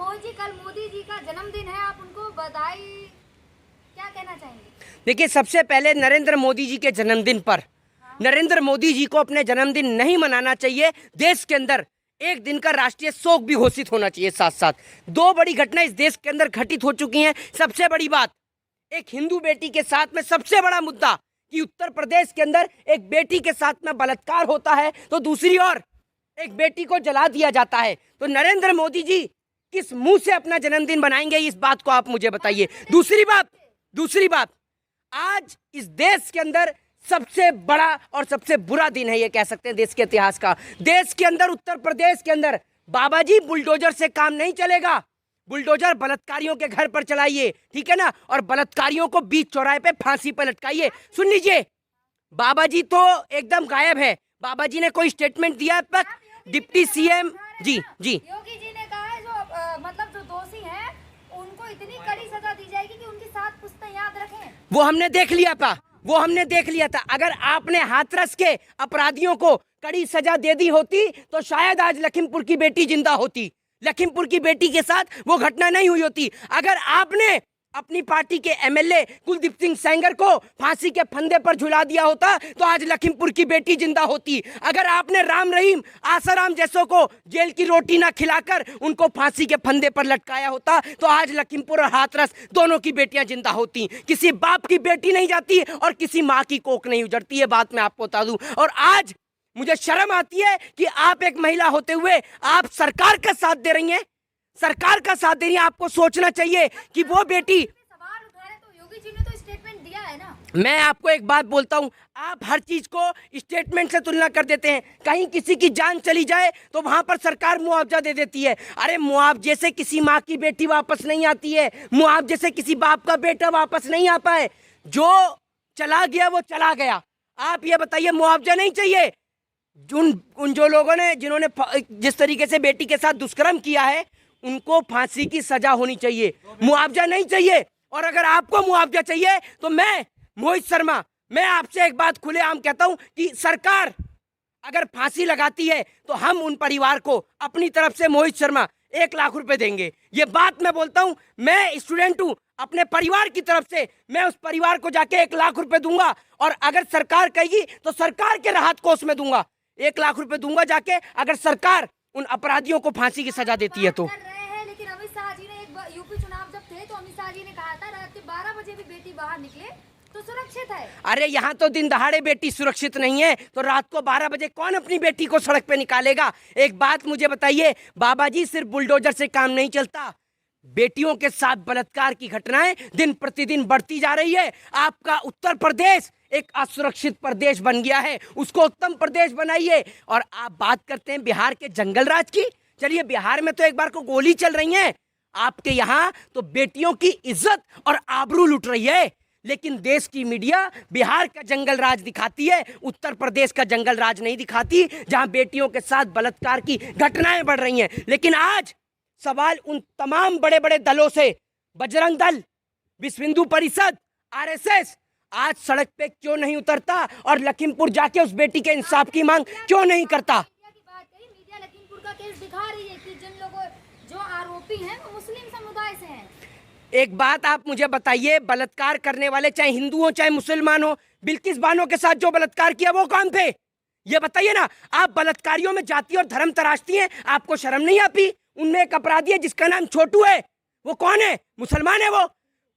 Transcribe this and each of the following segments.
मोहन जी, कल मोदी जी का जन्मदिन है, आप उनको बधाई क्या कहना चाहेंगे? देखिए, सबसे पहले नरेंद्र मोदी जी के जन्मदिन पर नरेंद्र मोदी जी को अपने जन्मदिन नहीं मनाना चाहिए। देश के अंदर एक दिन का राष्ट्रीय शोक भी घोषित होना चाहिए। साथ साथ दो बड़ी घटना इस देश के अंदर घटित हो चुकी हैं। सबसे बड़ी बात, एक हिंदू बेटी के साथ में सबसे बड़ा मुद्दा कि उत्तर प्रदेश के अंदर एक बेटी के साथ में बलात्कार होता है, तो दूसरी ओर एक बेटी को जला दिया जाता है। तो नरेंद्र मोदी जी किस मुंह से अपना जन्मदिन बनाएंगे, इस बात को आप मुझे बताइए। दूसरी बात, आज इस देश के अंदर सबसे बड़ा और सबसे बुरा दिन है, ये कह सकते हैं देश के इतिहास का। देश के अंदर, उत्तर प्रदेश के अंदर बाबा जी, बुलडोजर से काम नहीं चलेगा। बुलडोजर बलात्कारियों के घर पर चलाइए, ठीक है ना, और बलात्कारियों को बीच चौराहे पे फांसी पर लटकाइए। सुन लीजिए, बाबा जी तो एकदम गायब है। बाबा जी ने कोई स्टेटमेंट दिया अब तक? डिप्टी सीएम जी योगी जी ने कहा है मतलब जो दोषी हैं उनको इतनी कड़ी सजा दी जाएगी कि उनकी 7 पुश्तें याद रखें। वो हमने देख लिया था। अगर आपने हाथरस के अपराधियों को कड़ी सजा दे दी होती तो शायद आज लखीमपुर की बेटी जिंदा होती। लखीमपुर की बेटी के साथ वो घटना नहीं हुई होती। अगर आपने अपनी पार्टी के एमएलए कुलदीप सिंह सेंगर को फांसी के फंदे पर झुला दिया होता तो आज लखीमपुर की बेटी जिंदा होती। अगर आपने राम रहीम, आसाराम जैसों को जेल की रोटी ना खिलाकर उनको फांसी के फंदे पर लटकाया होता तो आज लखीमपुर और हाथरस दोनों की बेटियां जिंदा होती। किसी बाप की बेटी नहीं जाती और किसी माँ की कोख नहीं उजड़ती, है बात मैं आपको बता दूं। और आज मुझे शर्म आती है कि आप एक महिला होते हुए आप सरकार का साथ दे रही हैं। आपको सोचना चाहिए कि वो बेटी, सवाल उठा रहे तो योगी जी ने तो स्टेटमेंट दिया है ना। मैं आपको एक बात बोलता हूं, आप हर चीज को स्टेटमेंट से तुलना कर देते हैं। कहीं किसी की जान चली जाए तो वहां पर सरकार मुआवजा दे देती है। अरे मुआवजे से किसी माँ की बेटी वापस नहीं आती है, मुआवजे से किसी बाप का बेटा वापस नहीं आता है। जो चला गया वो चला गया। आप ये बताइए, मुआवजा नहीं चाहिए? उन जो लोगों ने, जिन्होंने जिस तरीके से बेटी के साथ दुष्कर्म किया है, उनको फांसी की सजा होनी चाहिए, मुआवजा नहीं चाहिए। और अगर आपको मुआवजा चाहिए तो मैं, मोहित शर्मा, मैं आपसे एक बात खुलेआम कहता हूं कि सरकार अगर फांसी लगाती है तो हम उन परिवार को अपनी तरफ से, मोहित शर्मा, 1 लाख रुपए देंगे। ये बात मैं बोलता हूं, मैं स्टूडेंट हूं, अपने परिवार की तरफ से मैं उस परिवार को जाके 1 लाख रुपए दूंगा। और अगर सरकार कहेगी तो सरकार के राहत कोष में दूंगा, 1 लाख रुपए दूंगा जाके, अगर सरकार उन अपराधियों को फांसी की सजा देती है तो। लेकिन अमित शाह जी ने एक यूपी चुनाव जब थे तो अमित शाह जी ने कहा था रात के 12 बजे भी बेटी बाहर निकले तो सुरक्षित है। अरे यहाँ तो दिन दहाड़े बेटी सुरक्षित नहीं है, तो रात को 12 बजे कौन अपनी बेटी को सड़क पे निकालेगा? एक बात मुझे बताइए, बाबा जी, सिर्फ बुलडोजर से काम नहीं चलता। बेटियों के साथ बलात्कार की घटनाएं दिन प्रतिदिन बढ़ती जा रही है। आपका उत्तर प्रदेश एक असुरक्षित प्रदेश बन गया है, उसको उत्तम प्रदेश बनाइए। और आप बात करते हैं बिहार के जंगल राज की। चलिए, बिहार में तो एक बार को गोली चल रही है, आपके यहाँ तो बेटियों की इज्जत और आबरू लुट रही है। लेकिन देश की मीडिया बिहार का जंगल राज दिखाती है, उत्तर प्रदेश का जंगल राज नहीं दिखाती, जहां बेटियों के साथ बलात्कार की घटनाएं बढ़ रही हैं। लेकिन आज सवाल उन तमाम बड़े बड़े दलों से, बजरंग दल, विश्व हिंदू परिषद, आरएसएस, आज सड़क पे क्यों नहीं उतरता और लखीमपुर जाके उस बेटी के इंसाफ की मांग क्यों नहीं करता? मीडिया लखीमपुर का केस दिखा रही है कि जिन लोगों, जो आरोपी हैं वो मुस्लिम समुदाय से हैं। एक बात आप मुझे बताइए, बलात्कार करने वाले चाहे हिंदू हो चाहे मुसलमान हो, बिल्किस बानो के साथ जो बलात्कार किया वो कौन थे? ये बताइए ना। आप बलात्कारियों में जाति और धर्म तराशती हैं, आपको शर्म नहीं आती? उनमें एक अपराधी है जिसका नाम छोटू है, वो कौन है? मुसलमान है वो।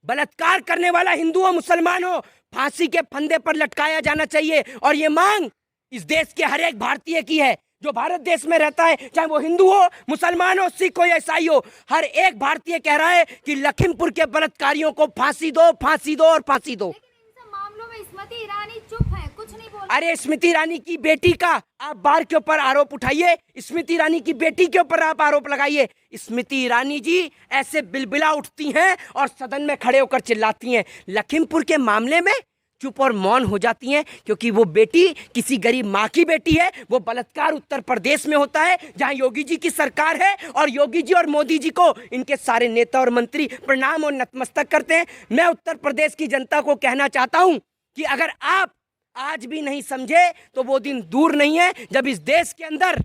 बलात्कार करने वाला हिंदू हो मुसलमान हो, फांसी के फंदे पर लटकाया जाना चाहिए। और ये मांग इस देश के हर एक भारतीय की है, जो भारत देश में रहता है, चाहे वो हिंदू हो, मुसलमान हो, सिख हो या ईसाई हो। हर एक भारतीय कह रहा है कि लखीमपुर के बलात्कारियों को फांसी दो, फांसी दो और फांसी दो। लेकिन इन सब मामलों में स्मृति ईरानी चुप है, कुछ नहीं बोल। अरे स्मृति ईरानी की बेटी का आप बार के ऊपर आरोप उठाइए, स्मृति ईरानी की बेटी के ऊपर आप आरोप लगाइए। स्मृति ईरानी जी ऐसे बिलबिला उठती हैं और सदन में खड़े होकर चिल्लाती हैं। लखीमपुर के मामले में चुप और मौन हो जाती हैं, क्योंकि वो बेटी किसी गरीब माँ की बेटी है। वो बलात्कार उत्तर प्रदेश में होता है, जहां योगी जी की सरकार है, और योगी जी और मोदी जी को इनके सारे नेता और मंत्री प्रणाम और नतमस्तक करते हैं। मैं उत्तर प्रदेश की जनता को कहना चाहता हूं कि अगर आप आज भी नहीं समझे तो वो दिन दूर नहीं है जब इस देश के अंदर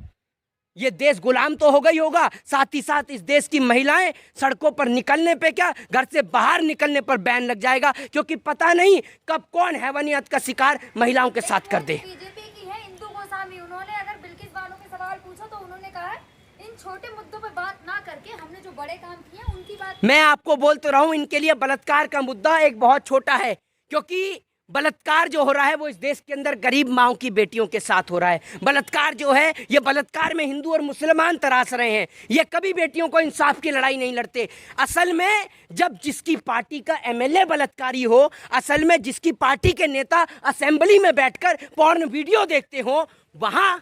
ये देश गुलाम तो हो गई होगा, साथ ही साथ इस देश की महिलाएं सड़कों पर निकलने पे क्या, घर से बाहर निकलने पर बैन लग जाएगा, क्योंकि पता नहीं कब कौन हैवानियत का शिकार महिलाओं के साथ कर दे। बीजेपी की है इंदु गोस्वामी, उन्होंने अगर बिल्किस बानो के सवाल पूछो तो उन्होंने कहा इन छोटे मुद्दों पे बात ना करके हमने जो बड़े काम किए हैं उनकी बात। मैं आपको बोल तो रहा हूं, इनके लिए बलात्कार का मुद्दा एक बहुत छोटा है, क्योंकि बलात्कार जो हो रहा है वो इस देश के अंदर गरीब माओं की बेटियों के साथ हो रहा है। बलात्कार जो है, ये बलात्कार में हिंदू और मुसलमान तराश रहे हैं। ये कभी बेटियों को इंसाफ की लड़ाई नहीं लड़ते। असल में जब जिसकी पार्टी का एमएलए बलात्कारी हो, असल में जिसकी पार्टी के नेता असेंबली में बैठकर पॉर्न वीडियो देखते हो, वहां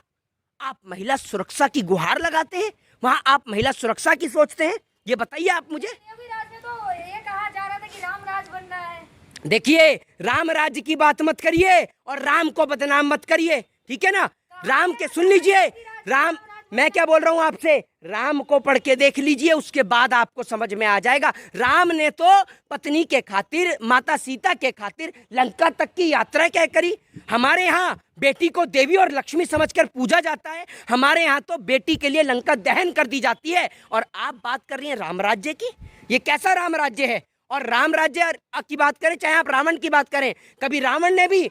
आप महिला सुरक्षा की गुहार लगाते हैं, वहां आप महिला सुरक्षा की सोचते हैं। ये बताइए आप मुझे। अभी राज में तो ये कहा जा रहा था कि राम राज बन रहा है। देखिए, राम राज्य की बात मत करिए और राम को बदनाम मत करिए, ठीक है ना। राम के सुन लीजिए, राम, मैं क्या बोल रहा हूं आपसे, राम को पढ़ के देख लीजिए, उसके बाद आपको समझ में आ जाएगा। राम ने तो पत्नी के खातिर, माता सीता के खातिर लंका तक की यात्रा क्या करी। हमारे यहाँ बेटी को देवी और लक्ष्मी समझकर पूजा जाता है, हमारे यहाँ तो बेटी के लिए लंका दहन कर दी जाती है, और आप बात कर रही हैं राम राज्य की। ये कैसा राम राज्य है? और राम राज्य की बात करें, चाहे आप रावण की बात करें, कभी रावण ने भी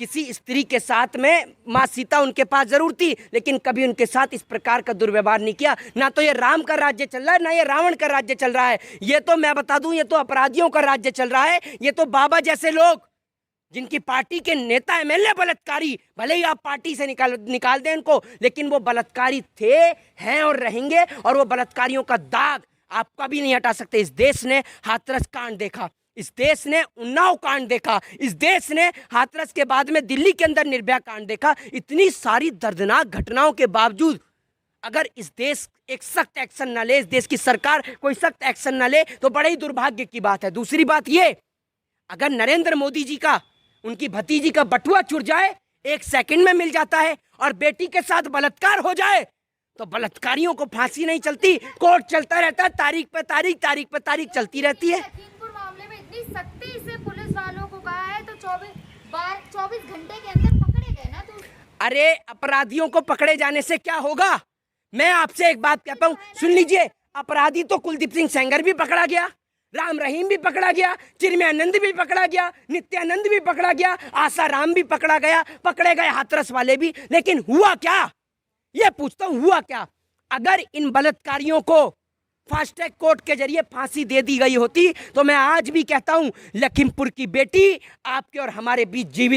किसी स्त्री के साथ में, माँ सीता उनके पास जरूर थी, लेकिन कभी उनके साथ इस प्रकार का दुर्व्यवहार नहीं किया। ना तो ये राम का राज्य चल रहा है, ना ये रावण का राज्य चल रहा है। ये तो मैं बता दूं, ये तो अपराधियों का राज्य चल रहा है। ये तो बाबा जैसे लोग, जिनकी पार्टी के नेता एमएलए बलात्कारी, भले ही आप पार्टी से निकाल दें इनको, लेकिन वो बलात्कारी थे, हैं और रहेंगे, और वो बलात्कारियों का दाग आप कभी नहीं हटा सकते। इस देश ने हाथरस कांड देखा, इस देश ने उन्नाव कांड देखा, इस देश ने हाथरस के बाद में दिल्ली के अंदर निर्भया कांड देखा। इतनी सारी दर्दनाक घटनाओं के बावजूद अगर इस देश एक सख्त एक्शन न ले, इस देश की सरकार कोई सख्त एक्शन न ले, तो बड़े ही दुर्भाग्य की बात है। दूसरी बात ये, अगर नरेंद्र मोदी जी का, उनकी भतीजी का बटुआ चुर जाए, 1 सेकंड में मिल जाता है, और बेटी के साथ बलात्कार हो जाए तो बलात्कारियों को फांसी नहीं चलती, कोर्ट चलता रहता है, तारीख पे तारीख चलती रहती है। लखीमपुर मामले में इतनी सख्ती से पुलिस वालों को कहा है तो 24 घंटे के अंदर पकड़े गए ना। तो अरे, अपराधियों को पकड़े जाने से क्या होगा? मैं आपसे एक बात कहता हूँ, सुन लीजिए। अपराधी तो कुलदीप सिंह सेंगर भी पकड़ा गया, राम रहीम भी पकड़ा गया, चिन्मयानंद भी पकड़ा गया, नित्यानंद भी पकड़ा गया, आसाराम भी पकड़ा गया, पकड़े गए हाथरस वाले भी। लेकिन हुआ क्या, ये पूछता हूं, हुआ क्या? अगर इन बलात्कारियों को फास्ट ट्रैक कोर्ट के जरिए फांसी दे दी गई होती, तो मैं आज भी कहता हूं, लखीमपुर की बेटी आपके और हमारे बीच जीवित